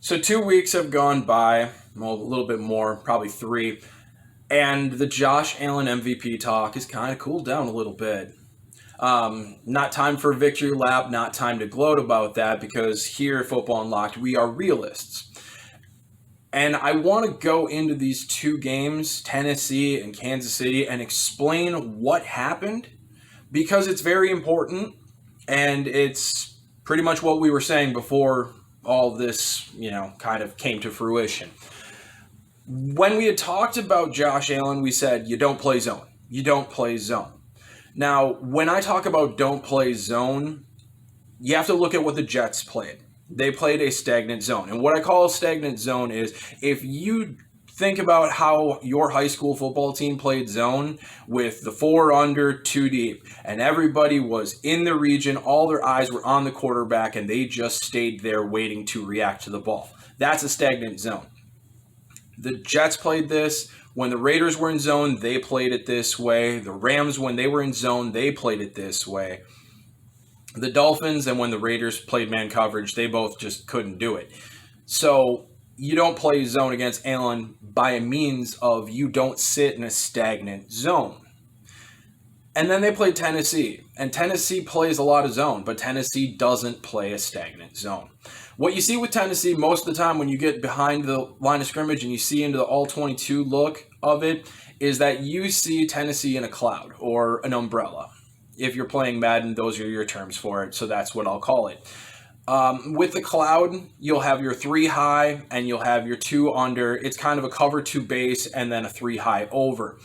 So 2 weeks have gone by, well, a little bit more, probably three, and the Josh Allen MVP talk has kind of cooled down a little bit. Not time for a victory lap, not time to gloat about that, because here at Football Unlocked, we are realists. And I want to go into these two games, Tennessee and Kansas City, and explain what happened, because it's very important, and it's pretty much what we were saying before all this, kind of came to fruition. When we had talked about Josh Allen, we said, you don't play zone. You don't play zone. Now, when I talk about don't play zone, you have to look at what the Jets played. They played a stagnant zone. And what I call a stagnant zone is if you think about how your high school football team played zone with the 4 under, 2 deep, and everybody was in the region, all their eyes were on the quarterback, and they just stayed there waiting to react to the ball. That's a stagnant zone. The Jets played this. When the Raiders were in zone, they played it this way. The Rams, when they were in zone, they played it this way. The Dolphins, and when the Raiders played man coverage, they both just couldn't do it. So you don't play zone against Allen by a means of you don't sit in a stagnant zone. And then they played Tennessee. And Tennessee plays a lot of zone, but Tennessee doesn't play a stagnant zone. What you see with Tennessee most of the time when you get behind the line of scrimmage and you see into the all-22 look of it is that you see Tennessee in a cloud or an umbrella. If you're playing Madden, those are your terms for it, so that's what I'll call it. With the cloud, you'll have your 3 high and you'll have your 2 under. It's kind of a cover 2 base and then a 3 high over.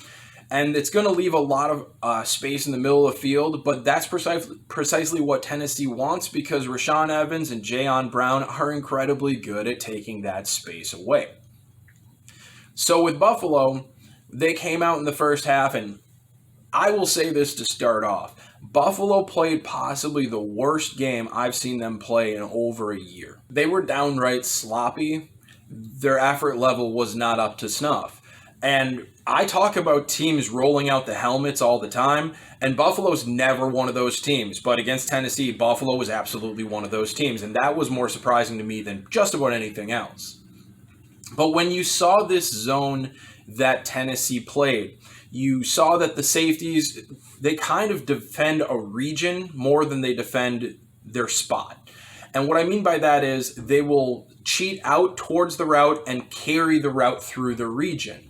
And it's going to leave a lot of space in the middle of the field, but that's precisely what Tennessee wants because Rashaan Evans and Jayon Brown are incredibly good at taking that space away. So with Buffalo, they came out in the first half, and I will say this to start off. Buffalo played possibly the worst game I've seen them play in over a year. They were downright sloppy. Their effort level was not up to snuff. And I talk about teams rolling out the helmets all the time, and Buffalo's never one of those teams. But against Tennessee, Buffalo was absolutely one of those teams, and that was more surprising to me than just about anything else. But when you saw this zone that Tennessee played, you saw that the safeties, they kind of defend a region more than they defend their spot. And what I mean by that is they will cheat out towards the route and carry the route through the region.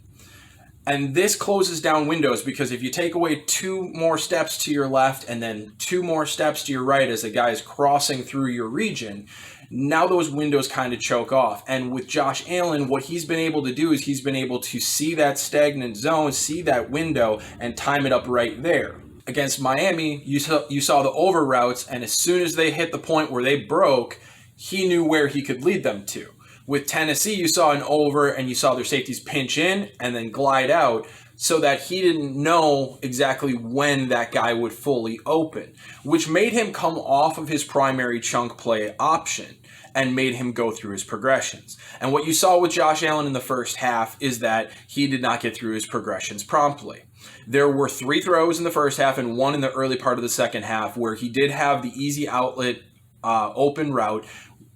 And this closes down windows because if you take away 2 more steps to your left and then 2 more steps to your right as a guy is crossing through your region, now those windows kind of choke off. And with Josh Allen, what he's been able to do is he's been able to see that stagnant zone, see that window, and time it up right there. Against Miami, you saw the over routes, and as soon as they hit the point where they broke, he knew where he could lead them to. With Tennessee, you saw an over and you saw their safeties pinch in and then glide out so that he didn't know exactly when that guy would fully open, which made him come off of his primary chunk play option and made him go through his progressions. And what you saw with Josh Allen in the first half is that he did not get through his progressions promptly. There were 3 throws in the first half and 1 in the early part of the second half where he did have the easy outlet open route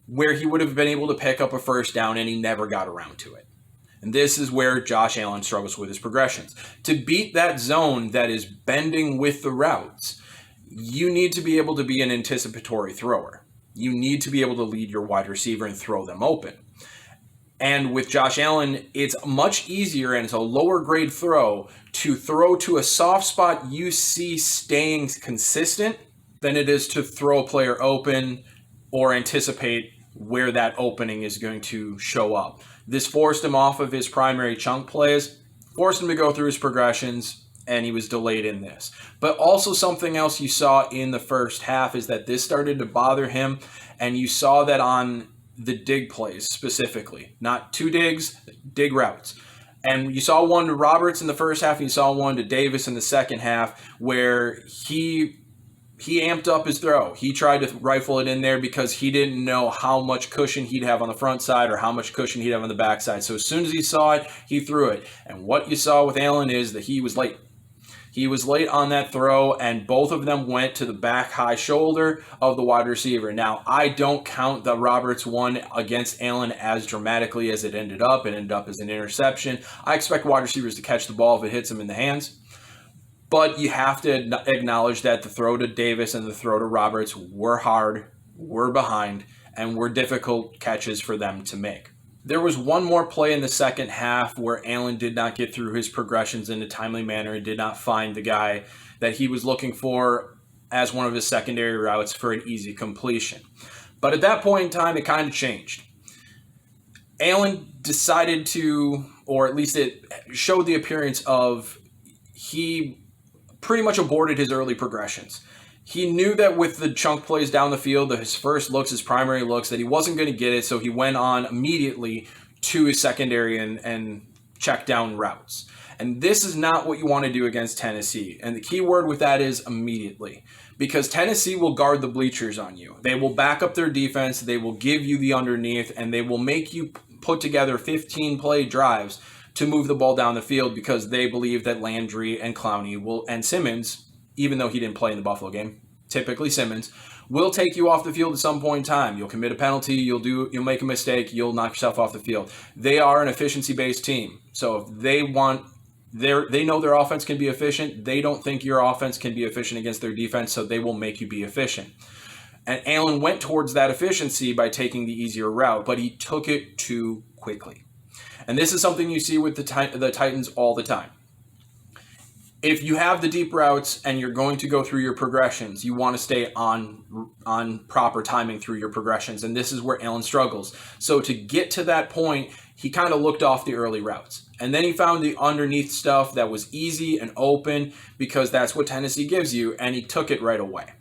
where he would have been able to pick up a first down, and he never got around to it. And this is where Josh Allen struggles with his progressions. To beat that zone that is bending with the routes, you need to be able to be an anticipatory thrower. You need to be able to lead your wide receiver and throw them open. And with Josh Allen, it's much easier, and it's a lower grade throw to a soft spot you see staying consistent than it is to throw a player open or anticipate where that opening is going to show up. This forced him off of his primary chunk plays, forced him to go through his progressions, and he was delayed in this. But also something else you saw in the first half is that this started to bother him, and you saw that on the dig plays specifically. Not 2 digs, dig routes. And you saw one to Roberts in the first half, and you saw one to Davis in the second half, where he amped up his throw. He tried to rifle it in there because he didn't know how much cushion he'd have on the front side or how much cushion he'd have on the back side. So as soon as he saw it, he threw it. And what you saw with Allen is that he was late. He was late on that throw, and both of them went to the back high shoulder of the wide receiver. Now, I don't count the Roberts one against Allen as dramatically as it ended up. It ended up as an interception. I expect wide receivers to catch the ball if it hits them in the hands. But you have to acknowledge that the throw to Davis and the throw to Roberts were hard, were behind, and were difficult catches for them to make. There was one more play in the second half where Allen did not get through his progressions in a timely manner and did not find the guy that he was looking for as one of his secondary routes for an easy completion. But at that point in time, it kind of changed. Allen decided to, or at least it showed the appearance of, he pretty much aborted his early progressions. He knew that with the chunk plays down the field, his first looks, his primary looks, that he wasn't going to get it, so he went on immediately to his secondary and check down routes. And this is not what you want to do against Tennessee. And the key word with that is immediately. Because Tennessee will guard the bleachers on you. They will back up their defense, they will give you the underneath, and they will make you put together 15-play drives to move the ball down the field because they believe that Landry and Clowney will, and Simmons, even though he didn't play in the Buffalo game, typically Simmons, will take you off the field at some point in time. You'll commit a penalty, you'll make a mistake, you'll knock yourself off the field. They are an efficiency-based team. So if they know their offense can be efficient, they don't think your offense can be efficient against their defense, so they will make you be efficient. And Allen went towards that efficiency by taking the easier route, but he took it too quickly. And this is something you see with the Titans all the time. If you have the deep routes and you're going to go through your progressions, you want to stay on proper timing through your progressions. And this is where Allen struggles. So to get to that point, he kind of looked off the early routes. And then he found the underneath stuff that was easy and open because that's what Tennessee gives you. And he took it right away.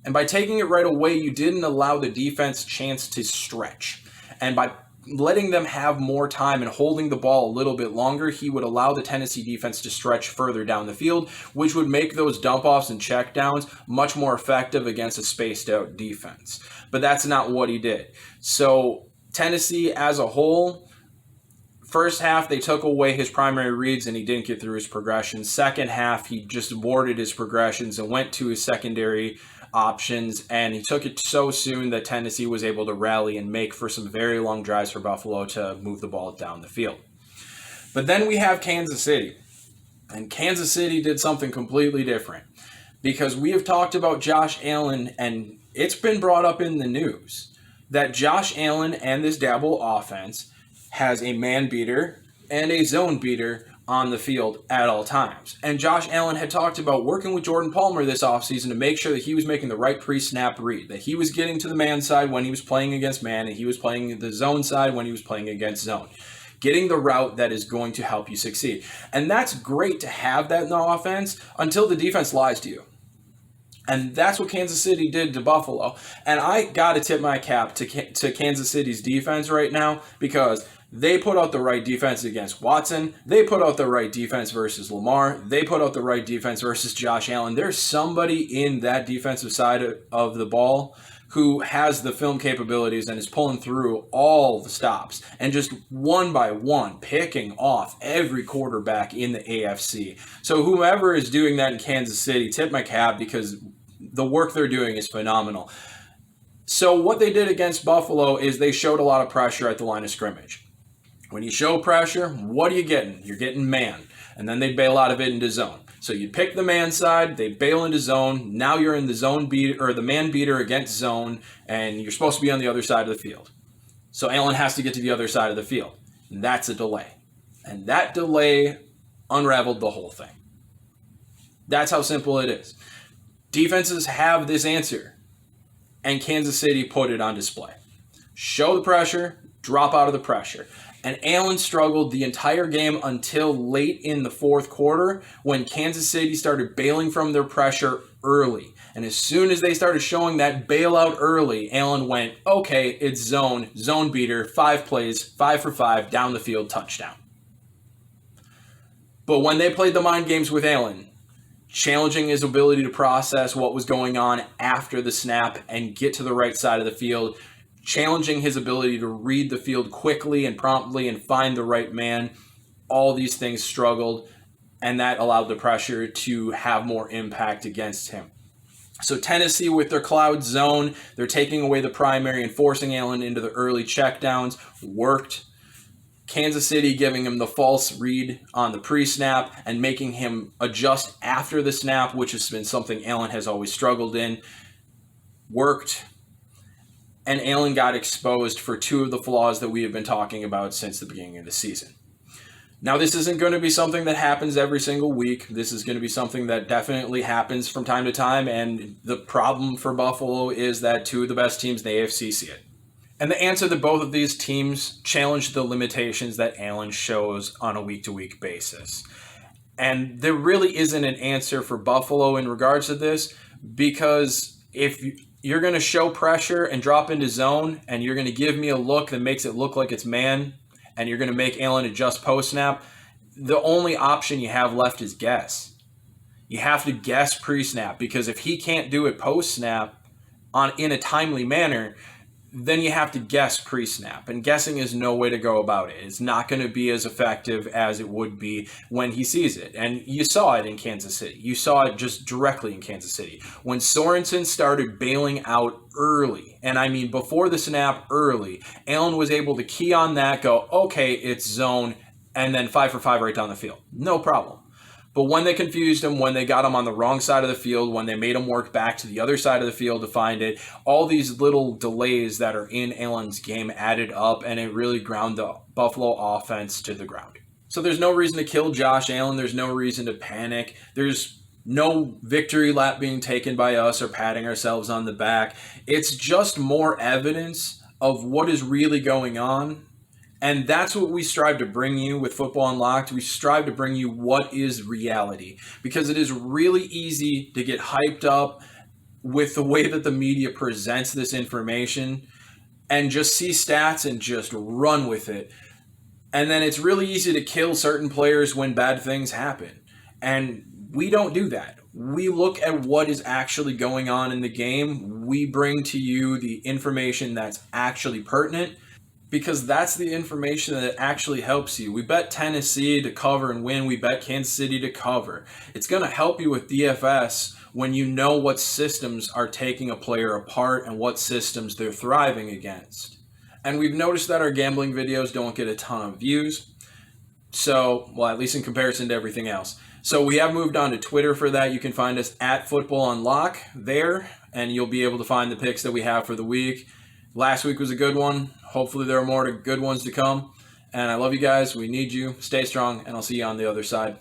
And by taking it right away, you didn't allow the defense chance to stretch. And by letting them have more time and holding the ball a little bit longer, he would allow the Tennessee defense to stretch further down the field, which would make those dump-offs and checkdowns much more effective against a spaced-out defense. But that's not what he did. So Tennessee as a whole, first half, they took away his primary reads and he didn't get through his progressions. Second half, he just aborted his progressions and went to his secondary options, and he took it so soon that Tennessee was able to rally and make for some very long drives for Buffalo to move the ball down the field. But then we have Kansas City, and Kansas City did something completely different because we have talked about Josh Allen, and it's been brought up in the news that Josh Allen and this Dabble offense has a man beater and a zone beater on the field at all times. And Josh Allen had talked about working with Jordan Palmer this offseason to make sure that he was making the right pre-snap read, that he was getting to the man side when he was playing against man, and he was playing the zone side when he was playing against zone. Getting the route that is going to help you succeed. And that's great to have that in the offense until the defense lies to you. And that's what Kansas City did to Buffalo. And I got to tip my cap to Kansas City's defense right now because they put out the right defense against Watson. They put out the right defense versus Lamar. They put out the right defense versus Josh Allen. There's somebody in that defensive side of the ball who has the film capabilities and is pulling through all the stops and just one by one picking off every quarterback in the AFC. So whoever is doing that in Kansas City, tip my cap because the work they're doing is phenomenal. So what they did against Buffalo is they showed a lot of pressure at the line of scrimmage. When you show pressure, what are you getting? You're getting man. And then they bail out of it into zone. So you pick the man side, they bail into zone. Now you're in the zone beat or the man beater against zone, and you're supposed to be on the other side of the field. So Allen has to get to the other side of the field. And that's a delay. And that delay unraveled the whole thing. That's how simple it is. Defenses have this answer, and Kansas City put it on display. Show the pressure, drop out of the pressure. And Allen struggled the entire game until late in the fourth quarter when Kansas City started bailing from their pressure early. And as soon as they started showing that bailout early, Allen went, okay, it's zone beater, 5 plays, 5 for 5, down the field, touchdown. But when they played the mind games with Allen, challenging his ability to process what was going on after the snap and get to the right side of the field, challenging his ability to read the field quickly and promptly and find the right man. All these things struggled. and that allowed the pressure to have more impact against him. So Tennessee, with their cloud zone, they're taking away the primary and forcing Allen into the early checkdowns. Worked. Kansas City giving him the false read on the pre-snap and making him adjust after the snap, which has been something Allen has always struggled in. Worked. And Allen got exposed for two of the flaws that we have been talking about since the beginning of the season. Now, this isn't going to be something that happens every single week. This is going to be something that definitely happens from time to time, and the problem for Buffalo is that two of the best teams in the AFC see it. And the answer that both of these teams challenge the limitations that Allen shows on a week-to-week basis. And there really isn't an answer for Buffalo in regards to this, because if you're going to show pressure and drop into zone, and you're going to give me a look that makes it look like it's man, and you're going to make Allen adjust post-snap, the only option you have left is guess. You have to guess pre-snap, because if he can't do it post-snap in a timely manner, then you have to guess pre-snap. And guessing is no way to go about it. It's not going to be as effective as it would be when he sees it. And you saw it in Kansas City. You saw it just directly in Kansas City. When Sorensen started bailing out early, and I mean before the snap early, Allen was able to key on that, go, okay, it's zone, and then 5 for 5 right down the field. No problem. But when they confused him, when they got him on the wrong side of the field, when they made him work back to the other side of the field to find it, all these little delays that are in Allen's game added up, and it really ground the Buffalo offense to the ground. So there's no reason to kill Josh Allen. There's no reason to panic. There's no victory lap being taken by us or patting ourselves on the back. It's just more evidence of what is really going on. And that's what we strive to bring you with Football Unlocked. We strive to bring you what is reality, because it is really easy to get hyped up with the way that the media presents this information and just see stats and just run with it. And then it's really easy to kill certain players when bad things happen. And we don't do that. We look at what is actually going on in the game. We bring to you the information that's actually pertinent, because that's the information that actually helps you. We bet Tennessee to cover and win. We bet Kansas City to cover. It's going to help you with DFS when you know what systems are taking a player apart and what systems they're thriving against. And we've noticed that our gambling videos don't get a ton of views. So, well, at least in comparison to everything else. So we have moved on to Twitter for that. You can find us at Football Unlock there, and you'll be able to find the picks that we have for the week. Last week was a good one. Hopefully there are more good ones to come. And I love you guys. We need you. Stay strong, and I'll see you on the other side.